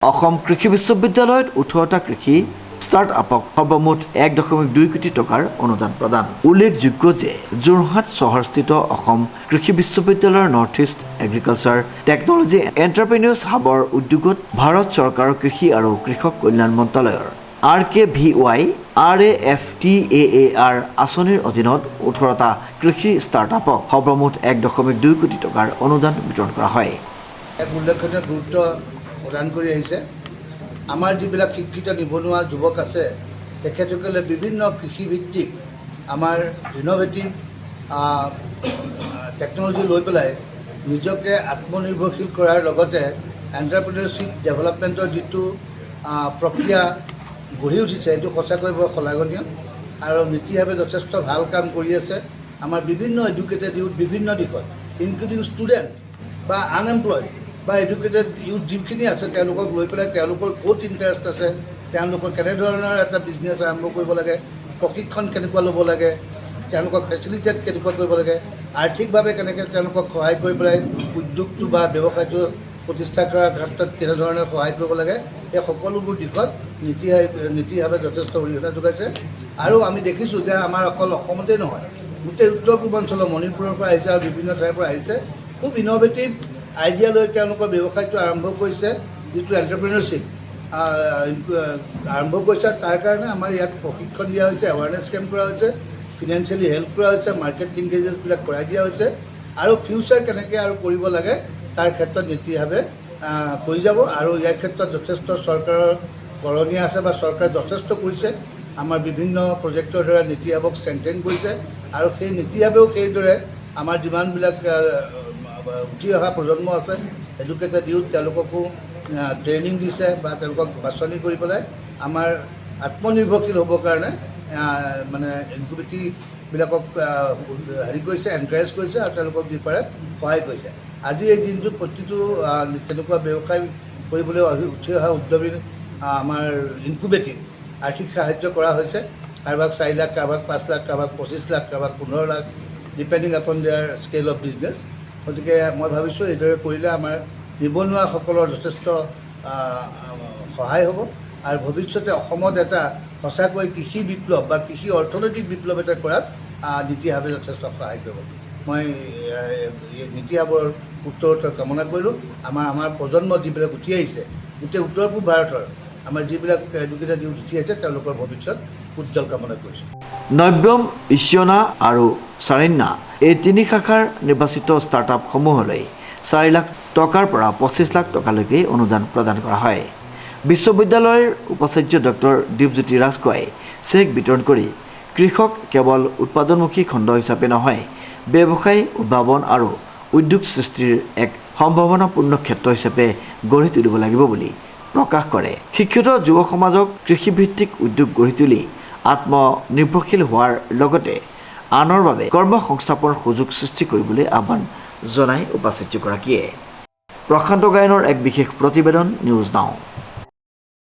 অসম কৃষি বিশ্ববিদ্যালয়ত 18টা কৃষি ষ্টাৰ্টআপক সৰ্বমুঠ 1.2 কোটি টকাৰ অনুদান প্ৰদান। উল্লেখযোগ্য যে যোৰহাট চহৰস্থিত অসম কৃষি বিশ্ববিদ্যালয়ৰ নৰ্থ ইষ্ট এগ্ৰিকালচাৰ টেকনলজি এণ্টাৰপ্ৰেনিউৰ্ছ হাবৰ উদ্যোগত ভাৰত চৰকাৰৰ কৃষি আৰু কৃষক কল্যাণ মন্ত্ৰালয়ৰ RKVY RAFTAAR আঁচনিৰ অধীনত 18টা কৃষি ষ্টাৰ্টআপক সৰ্বমুঠ 1.2 কোটি টকাৰ অনুদান বিতৰণ কৰা হয়। এক উল্লেখনীয় গুৰুত্ব প্ৰদান কৰি আহিছে। আমাৰ যিবিলাক শিক্ষিত নিবনুৱা যুৱক আছে তেখেতসকলে বিভিন্ন কৃষিভিত্তিক আমাৰ ইন'ভেটিভ টেকন'লজি লৈ পেলাই নিজকে আত্মনিৰ্ভৰশীল কৰাৰ লগতে এণ্টাৰপ্ৰিনিয়ৰশ্বিপ ডেভেলপমেণ্টৰ যিটো প্ৰক্ৰিয়া গঢ়ি উঠিছে এইটো সঁচাকৈ বৰ শলাগনীয় আৰু নীতিভাৱে যথেষ্ট ভাল কাম কৰি আছে। আমাৰ বিভিন্ন এডুকেটেড ইউথ বিভিন্ন দিশত ইনক্লুডিং ষ্টুডেণ্ট বা আনএমপ্লয়ড বা এডুকেটেড ইউথ যিখিনি আছে তেওঁলোকক লৈ পেলাই তেওঁলোকৰ ক'ত ইণ্টাৰেষ্ট আছে, তেওঁলোকৰ কেনেধৰণৰ এটা বিজনেছ আৰম্ভ কৰিব লাগে, প্ৰশিক্ষণ কেনেকুৱা ল'ব লাগে, তেওঁলোকক ফেচিলিটেট কেনেকুৱা কৰিব লাগে, আৰ্থিকভাৱে কেনেকৈ তেওঁলোকক সহায় কৰি পেলাই উদ্যোগটো বা ব্যৱসায়টো প্ৰতিষ্ঠা কৰাৰ ক্ষেত্ৰত কেনেধৰণে সহায় কৰিব লাগে, এই সকলোবোৰ দিশত নীতিভাৱে যথেষ্ট অৰিহণা যোগাইছে। আৰু আমি দেখিছোঁ যে আমাৰ অকল অসমতেই নহয়, গোটেই উত্তৰ পূৰ্বাঞ্চলৰ মণিপুৰৰ পৰা আহিছে আৰু বিভিন্ন ঠাইৰ পৰা আহিছে। খুব ইন'ভেটিভ আইডিয়া লৈ তেওঁলোকৰ ব্যৱসায়টো আৰম্ভ কৰিছে, যিটো এণ্টাৰপ্ৰিনিয়ৰশ্বিপ আৰম্ভ কৰিছে। তাৰ কাৰণে আমাৰ ইয়াত প্ৰশিক্ষণ দিয়া হৈছে, এৱাৰনেছ কেম্প কৰা হৈছে, ফিনেন্সিয়েলি হেল্প কৰা হৈছে, মাৰ্কেট লিংকেজেছবিলাক কৰাই দিয়া হৈছে আৰু ফিউচাৰ কেনেকৈ আৰু কৰিব লাগে তাৰ ক্ষেত্ৰত নীতিভাৱে কৰি যাব। আৰু ইয়াৰ ক্ষেত্ৰত যথেষ্ট চৰকাৰৰ কৰণীয় আছে বা চৰকাৰে যথেষ্ট কৰিছে। আমাৰ বিভিন্ন প্ৰজেক্টৰ দ্বাৰা নীতিভাৱক ষ্ট্ৰেংথেন কৰিছে আৰু সেই নীতিভাৱেও সেইদৰে আমাৰ যিমানবিলাক উঠি অহা প্ৰজন্ম আছে এডুকেটেড ইউথ তেওঁলোককো ট্ৰেইনিং দিছে বা তেওঁলোকক বাছনি কৰি পেলাই আমাৰ আত্মনিৰ্ভৰশীল হ'বৰ কাৰণে মানে ইনকুবেটিবিলাকক হেৰি কৰিছে, এনকাৰেজ কৰিছে আৰু তেওঁলোকক যি পাৰে সহায় কৰিছে। আজি এই দিনটোত প্ৰতিটো তেনেকুৱা ব্যৱসায় কৰিবলৈ উঠি অহা উদ্যমী আমাৰ ইনকুবেটিভ আৰ্থিক সাহায্য কৰা হৈছে। কাৰোবাক 4 লাখ, কাৰোবাক 5 লাখ, কাৰোবাক 25 লাখ, কাৰোবাক 15 লাখ, ডিপেণ্ডিং আপন দেয়াৰ স্কেল অফ বিজনেছ। গতিকে মই ভাবিছোঁ এইদৰে কৰিলে আমাৰ নিবনুৱাসকলৰ যথেষ্ট সহায় হ'ব আৰু ভৱিষ্যতে অসমত এটা সঁচাকৈ কৃষি বিপ্লৱ বা কৃষি অৰ্থনৈতিক বিপ্লৱ এটা কৰাত নীতিভাৱে যথেষ্ট সহায় কৰিব। মই নীতিভাৱৰ উত্তৰোত্তৰ কামনা কৰিলোঁ। আমাৰ প্ৰজন্ম যিবিলাক উঠি আহিছে গোটেই উত্তৰ পূব ভাৰতৰ আমাৰ যিবিলাক এডুকেটেড ইউথ উঠি আহিছে তেওঁলোকৰ ভৱিষ্যত উজ্জ্বল কামনা কৰিছোঁ। নব্যম, ইছিয়না আৰু চাৰিন্না এই 3 শাখাৰ নিৰ্বাচিত ষ্টাৰ্টআপসমূহলৈ 4 লাখ টকাৰ পৰা 25 লাখ টকালৈকে অনুদান প্ৰদান কৰা হয়। বিশ্ববিদ্যালয়ৰ উপাচাৰ্য ডক্টৰ দীপজ্যোতি ৰাজখোৱাই চেক বিতৰণ কৰি কৃষক কেৱল উৎপাদনমুখী খণ্ড হিচাপে নহয়, ব্যৱসায়, উদ্ভাৱন আৰু উদ্যোগ সৃষ্টিৰ এক সম্ভাৱনাপূৰ্ণ ক্ষেত্ৰ হিচাপে গঢ়ি তুলিব লাগিব বুলি প্ৰকাশ কৰে। শিক্ষিত যুৱ সমাজক কৃষিভিত্তিক উদ্যোগ গঢ়ি তুলি আত্মনিৰ্ভৰশীল হোৱাৰ লগতে আনৰ বাবে কৰ্মসংস্থাপনৰ সুযোগ সৃষ্টি কৰিবলৈ আহ্বান জনায় উপাচাৰ্যগৰাকীয়ে। প্ৰশান্ত গায়নৰ এক বিশেষ প্ৰতিবেদন, নিউজ নাও।